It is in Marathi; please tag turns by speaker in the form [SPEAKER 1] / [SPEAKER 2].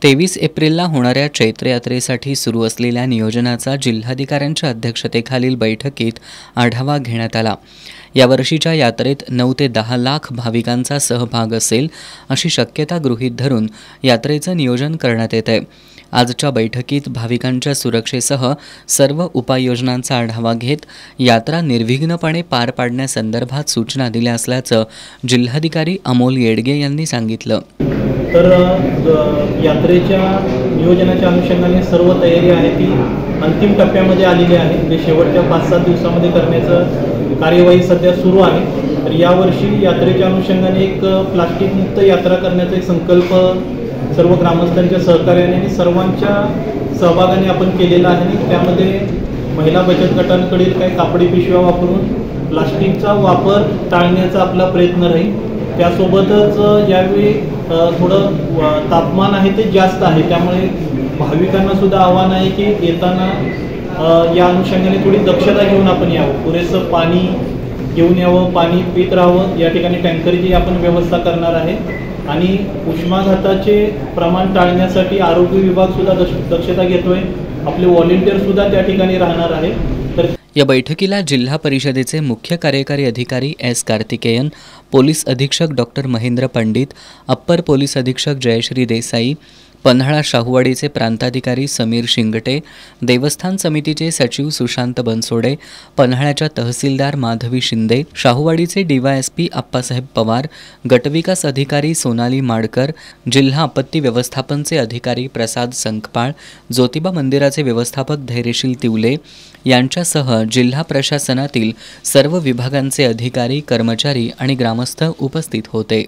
[SPEAKER 1] 23 एप्रिलला होणाऱ्या चैत्र यात्रेसाठी सुरू असलेल्या नियोजनाचा जिल्हाधिकाऱ्यांच्या अध्यक्षतेखालील बैठकीत आढावा घेण्यात आला। यावर्षीच्या यात्रेत 9 ते 10 लाख भाविकांचा सहभाग असेल अशी शक्यता गृहीत धरून यात्रेचं नियोजन करण्यात येत आहे। आजच्या बैठकीत भाविकांच्या सुरक्षेसह सर्व उपाययोजनांचा आढावा घेत यात्रा निर्विघ्नपणे पार पाडण्यासंदर्भात सूचना दिल्या असल्याचं जिल्हाधिकारी अमोल येडगे यांनी सांगितलं।
[SPEAKER 2] तर यात्रेच्या नियोजनाच्या अनुषंगाने सर्व तयारी आहे ती अंतिम टप्प्यामध्ये आलेली आहे। म्हणजे शेवटच्या 5-7 दिवसामध्ये करण्याचं कार्यवाही सध्या सुरू आहे। तर यावर्षी यात्रेच्या अनुषंगाने एक प्लास्टिक मुक्त यात्रा करण्याचा एक संकल्प सर्व ग्रामस्थांच्या सहकार्याने आणि सर्वांच्या सहभागाने आपण केलेला आहे। आणि त्यामध्ये महिला बचत गटांकडील काही कापडी पिशव्या वापरून प्लास्टिकचा वापर टाळण्याचा आपला प्रयत्न राहील। त्यासोबतच यावेळी थोडं तापमान आहे ते जास्त आहे, त्यामुळे भाविकांना सुद्धा आव्हान आहे की येताना या अनुषंगाने थोडी दक्षता घेऊन आपण यावं, पुरेसं पाणी घेऊन यावं, पाणी पित राहावं। या ठिकाणी टँकरची आपण व्यवस्था करणार आहे आणि उष्माघाताचे प्रमाण टाळण्यासाठी आरोग्य विभाग सुद्धा दक्षता घेतोय। आपले व्हॉलंटियर सुद्धा त्या ठिकाणी राहणार आहे। तर
[SPEAKER 1] या बैठकीला जिल्हा परिषदेचे मुख्य कार्यकारी अधिकारी एस कार्तिकेयन, पोलीस अधीक्षक doctor Mahendra Pandit, upper police अधीक्षक जयश्री देसाई, पन्हाळा शाहूवाडीचे प्रांताधिकारी समीर शिंगटे, देवस्थान समितीचे सचिव सुशांत बनसोडे, पन्हाळ्याच्या तहसीलदार माधवी शिंदे, शाहूवाडीचे DYSP आप्पासाहेब पवार, गटविकास अधिकारी सोनाली माडकर, जिल्हा आपत्ती व्यवस्थापनचे अधिकारी प्रसाद संकपाळ, ज्योतिबा मंदिराचे व्यवस्थापक धैर्यशील तिवले यांच्यासह जिल्हा प्रशासनातील सर्व विभागांचे अधिकारी, कर्मचारी आणि ग्रामस्थ उपस्थित होते।